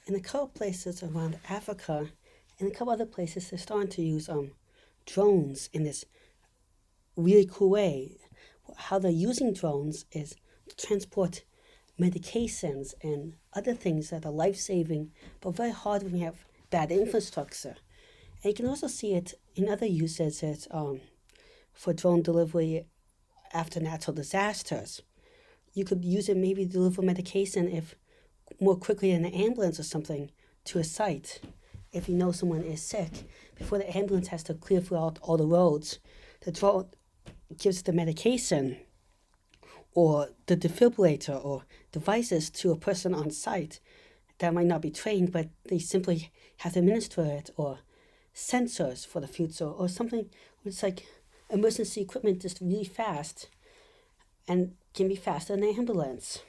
in a couple places around Africa and a couple other places, they're starting to use drones in this really cool way. How they're using drones is to transport medications and other things that are life saving, but very hard when you have bad infrastructure. And you can also see it in other uses for drone delivery after natural disasters. You could use it maybe to deliver medication if more quickly than an ambulance or something to a site. If you know someone is sick, before the ambulance has to clear throughout all the roads, the drone gives the medication or the defibrillator or devices to a person on site that might not be trained, but they simply have to administer it, or sensors for the future, or something it's like emergency equipment just really fast and can be faster than an ambulance.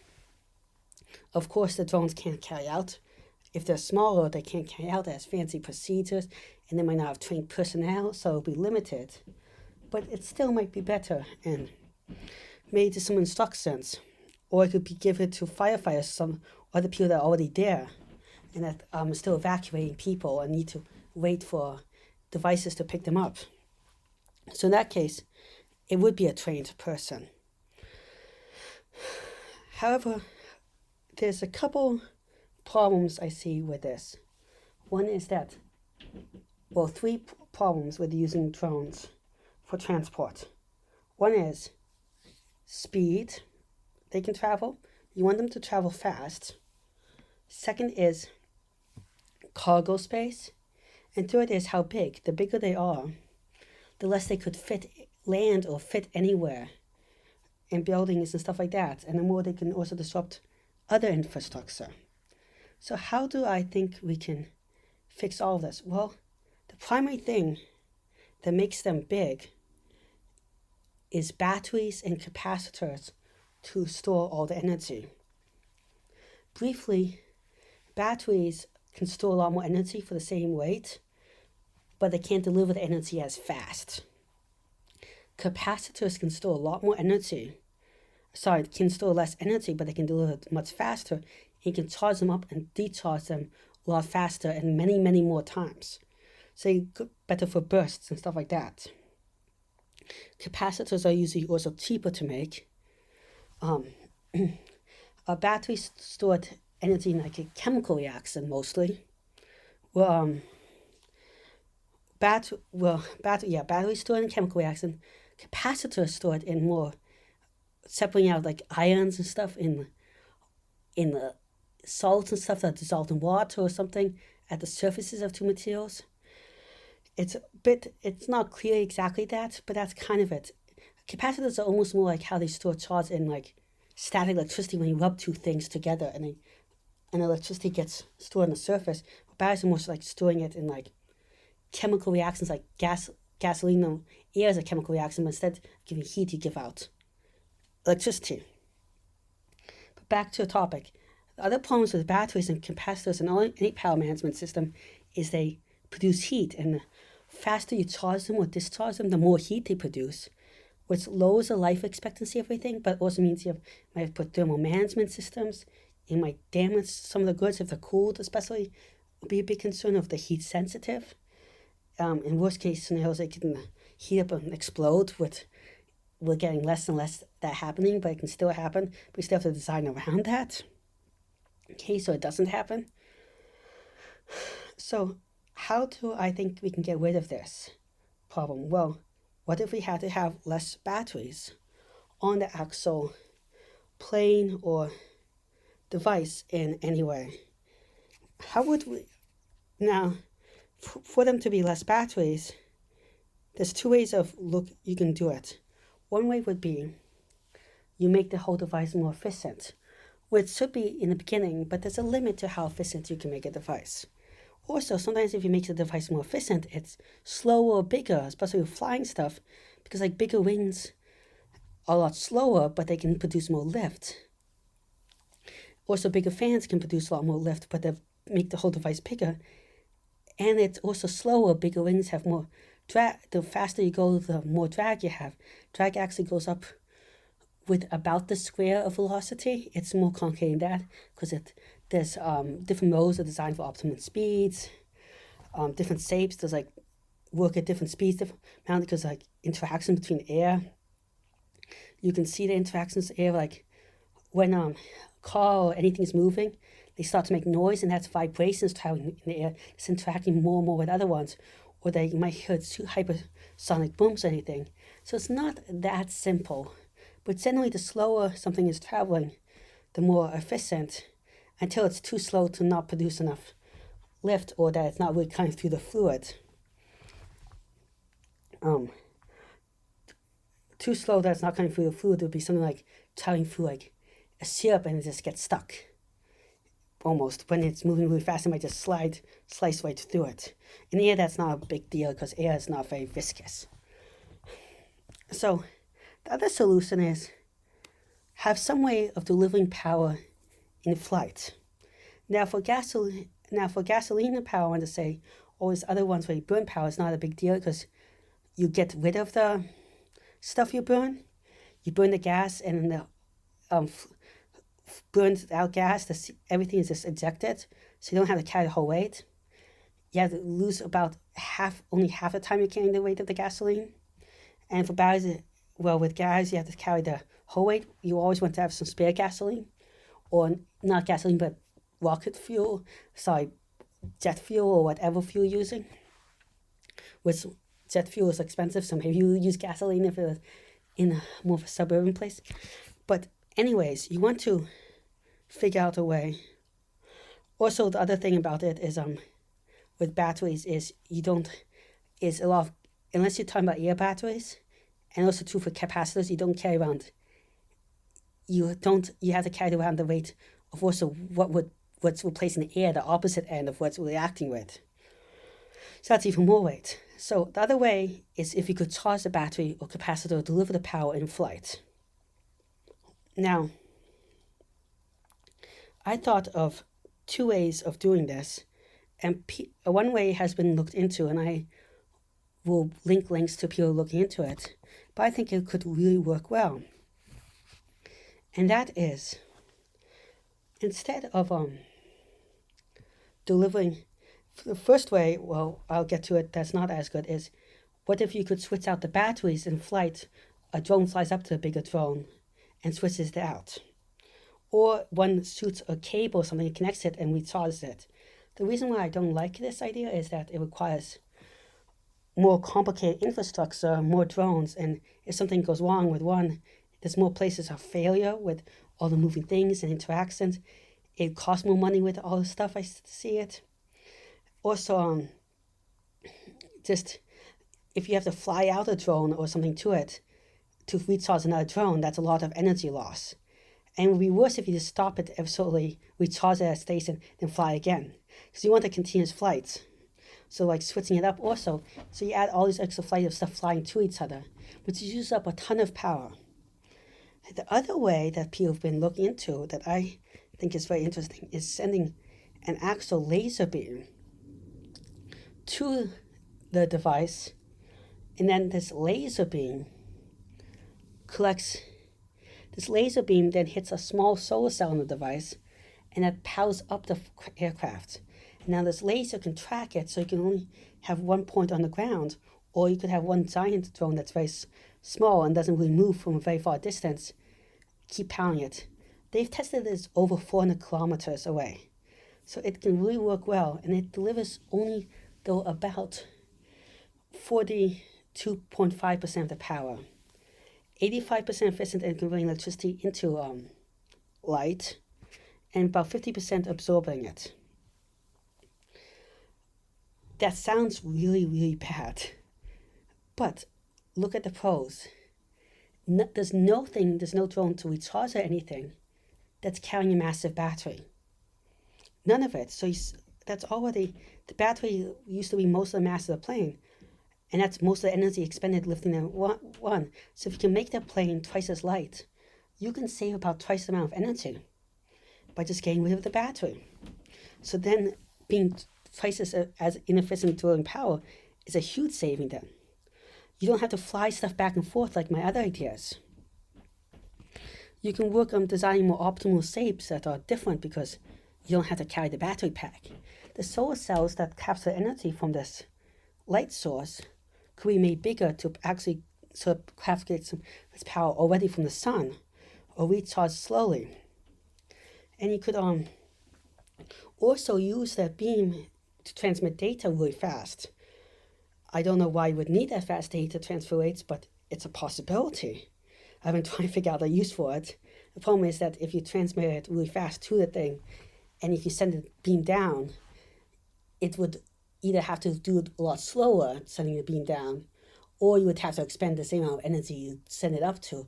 Of course, the drones can't carry out. If they're smaller, they can't carry out as fancy procedures, and they might not have trained personnel, so it'll be limited. But it still might be better and made to some instructions, or it could be given to firefighters, some other people that are already there, and that still evacuating people and need to wait for devices to pick them up. So in that case, it would be a trained person. However, there's a couple problems I see with this. One is that, well, three problems with using drones for transport. One is speed they can travel. You want them to travel fast. Second is cargo space. And third is how big. The bigger they are, the less they could land or fit anywhere in buildings and stuff like that. And the more they can also disrupt other infrastructure. So how do I think we can fix all of this? Well, the primary thing that makes them big is batteries and capacitors to store all the energy. Briefly, batteries can store a lot more energy for the same weight, but they can't deliver the energy as fast. Capacitors can store a lot more energy. Can store less energy, but they can deliver it much faster. You can charge them up and decharge them a lot faster and many, many more times. So better for bursts and stuff like that. Capacitors are usually also cheaper to make. Batteries stored energy in like a chemical reaction mostly. Batteries stored in chemical reaction. Capacitors stored in more separating out like ions and stuff in the salts and stuff that dissolved in water or something at the surfaces of two materials. It's not clear exactly that, but that's kind of it. Capacitors are almost more like how they store charge in like static electricity when you rub two things together and electricity gets stored on the surface. Batteries are more like storing it in like chemical reactions like gasoline or air is a chemical reaction, but instead of giving heat, you give out electricity. But back to the topic. The other problems with batteries and capacitors and any power management system is they produce heat, and the faster you charge them or discharge them, the more heat they produce, which lowers the life expectancy of everything, but also means you might have to put thermal management systems. It might damage some of the goods if they're cooled, especially. Would be a big concern if they're heat sensitive. In worst case scenarios, they can heat up and explode. We're getting less and less that happening, but it can still happen. We still have to design around that. Okay, so it doesn't happen. So how do I think we can get rid of this problem? Well, what if we had to have less batteries on the actual plane or device in any way? How would we? Now, for them to be less batteries, there's two ways you can do it. One way would be you make the whole device more efficient, which should be in the beginning, but there's a limit to how efficient you can make a device. Also, sometimes if you make the device more efficient, it's slower or bigger, especially with flying stuff, because like bigger wings are a lot slower, but they can produce more lift. Also, bigger fans can produce a lot more lift, but they make the whole device bigger. And it's also slower. Bigger wings have more drag. The faster you go, the more drag you have. Drag actually goes up with about the square of velocity. It's more complicated than that because There's different modes are designed for optimum speeds, different shapes. There's like work at different speeds, different amount because like interaction between air. You can see the interactions air like when car or anything is moving, they start to make noise and that's vibrations traveling in the air. It's interacting more and more with other ones, or you might hear hypersonic booms or anything. So it's not that simple, but generally the slower something is traveling, the more efficient, until it's too slow to not produce enough lift or that it's not really coming through the fluid. Too slow that it's not coming through the fluid would be something like traveling through like a syrup and it just gets stuck. Almost when it's moving really fast, it might just slice right through it. In the air, that's not a big deal because air is not very viscous. So the other solution is have some way of delivering power in flight. Now for gasoline power, I want to say, all these other ones where you burn power is not a big deal because you get rid of the stuff you burn. You burn the gas and the burns out gas. Everything is just ejected, so you don't have to carry the whole weight. You have to lose about only half the time you're carrying the weight of the gasoline. And for batteries, well, with gas, you have to carry the whole weight. You always want to have some spare gasoline, or not gasoline, but jet fuel or whatever fuel you're using. Which jet fuel is expensive, so maybe you use gasoline if it's in a more of a suburban place. But anyways, you want to figure out a way. Also, the other thing about it is with batteries is a lot of, unless you're talking about air batteries, and also true for capacitors, you don't carry around. You have to carry around the weight of also what's replacing the air, the opposite end of what's reacting with. So that's even more weight. So the other way is if you could charge the battery or capacitor, deliver the power in flight. Now, I thought of two ways of doing this, and one way has been looked into, and I will link links to people looking into it, but I think it could really work well. And that is, instead of delivering, the first way, well, I'll get to it, that's not as good, is what if you could switch out the batteries in flight? A drone flies up to a bigger drone and switches it out. Or one shoots a cable or something and connects it and recharges it. The reason why I don't like this idea is that it requires more complicated infrastructure, more drones, and if something goes wrong with one, there's more places of failure with all the moving things and interactions. It costs more money with all the stuff I see it. Also, just if you have to fly out a drone or something to it to recharge another drone, that's a lot of energy loss. And it would be worse if you just stop it absolutely, recharge it at a station, then fly again. Because you want a continuous flight. So like switching it up also, so you add all these extra flights of stuff flying to each other, which uses up a ton of power. The other way that people have been looking into that I think is very interesting is sending an actual laser beam to the device, and then this laser beam then hits a small solar cell in the device, and that powers up the aircraft. And now this laser can track it, so you can only have one point on the ground, or you could have one giant drone that's very small and doesn't really move from a very far distance. Keep powering it. They've tested this over 400 kilometers away, so it can really work well, and it delivers only though about 42.5% of the power. 85% efficient in converting electricity into light, and about 50% absorbing it. That sounds really, really bad. But look at the pros. There's no drone to recharge or anything that's carrying a massive battery. None of it. So that's already, the battery used to be most of the mass of the plane. And that's most of the energy expended lifting the one. So if you can make that plane twice as light, you can save about twice the amount of energy by just getting rid of the battery. So then being twice as inefficient delivering power is a huge saving then. You don't have to fly stuff back and forth like my other ideas. You can work on designing more optimal shapes that are different because you don't have to carry the battery pack. The solar cells that capture energy from this light source could be made bigger to actually sort of get some this power already from the sun, or recharge slowly. And you could also use that beam to transmit data really fast. I don't know why you would need that fast data transfer rates, but it's a possibility. I've been trying to figure out a use for it. The problem is that if you transmit it really fast to the thing, and if you send the beam down, it would either have to do it a lot slower, sending the beam down, or you would have to expend the same amount of energy you send it up to,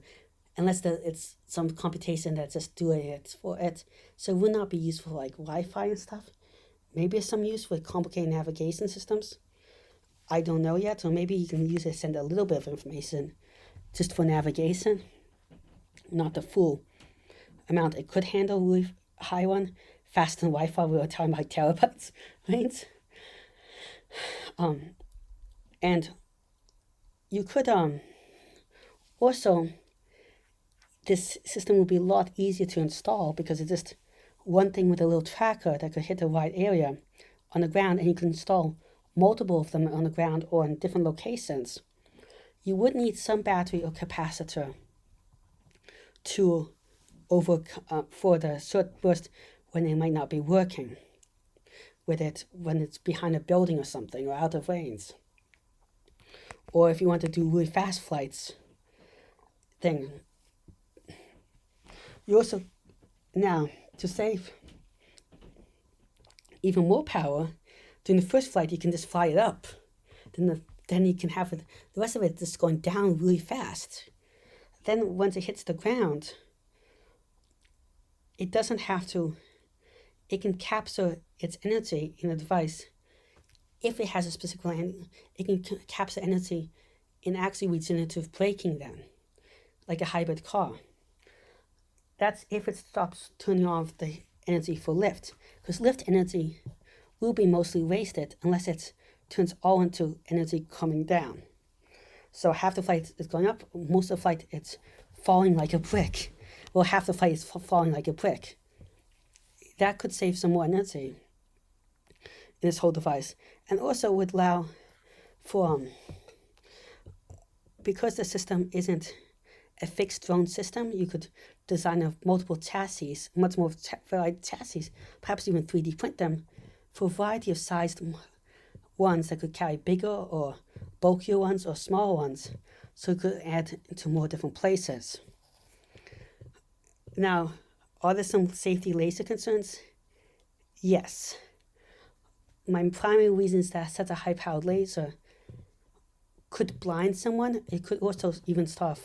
unless it's some computation that's just doing it for it. So it would not be useful for like Wi-Fi and stuff. Maybe it's some use for complicated navigation systems. I don't know yet, so maybe you can use it to send a little bit of information just for navigation, not the full amount it could handle with high one, faster than Wi-Fi. We were talking about terabytes, right? And you could also, this system will be a lot easier to install because it's just one thing with a little tracker that could hit the right area on the ground, and you can install multiple of them on the ground or in different locations. You would need some battery or capacitor to for the short burst when it might not be working with it, when it's behind a building or something or out of range. Or if you want to do really fast flights thing. You also, now, to save even more power, during the first flight you can just fly it up. Then you can have it, the rest of it just going down really fast. Then once it hits the ground, it doesn't have to, it can capture its energy in a device. If it has a specific line, it can capture energy in actually regenerative braking then, like a hybrid car. That's if it stops turning off the energy for lift, because lift energy will be mostly wasted unless it turns all into energy coming down. So half the flight is going up, most of the flight it's falling like a brick. Well, half the flight is falling like a brick. That could save some more energy in this whole device, and also would allow for, because the system isn't a fixed drone system, you could design multiple chassis, much more variety chassis, perhaps even 3D print them for a variety of sized ones that could carry bigger or bulkier ones or smaller ones, so it could add into more different places. Now, are there some safety laser concerns? Yes. My primary reason is that such a high-powered laser could blind someone. It could also even start,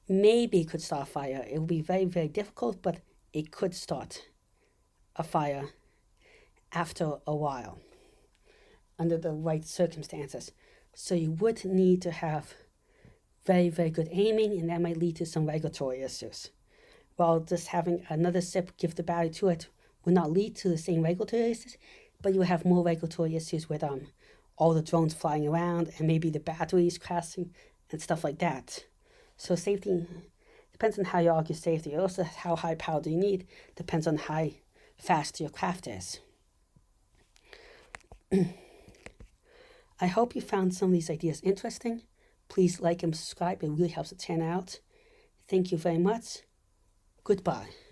maybe could start a fire. It would be very, very difficult, but it could start a fire after a while under the right circumstances. So you would need to have very, very good aiming, and that might lead to some regulatory issues. While just having another SIP give the battery to it would not lead to the same regulatory issues, but you would have more regulatory issues with all the drones flying around and maybe the batteries crashing and stuff like that. So safety depends on how you argue safety. Also, how high power do you need depends on how fast your craft is. I hope you found some of these ideas interesting. Please like and subscribe. It really helps the channel out. Thank you very much. Goodbye.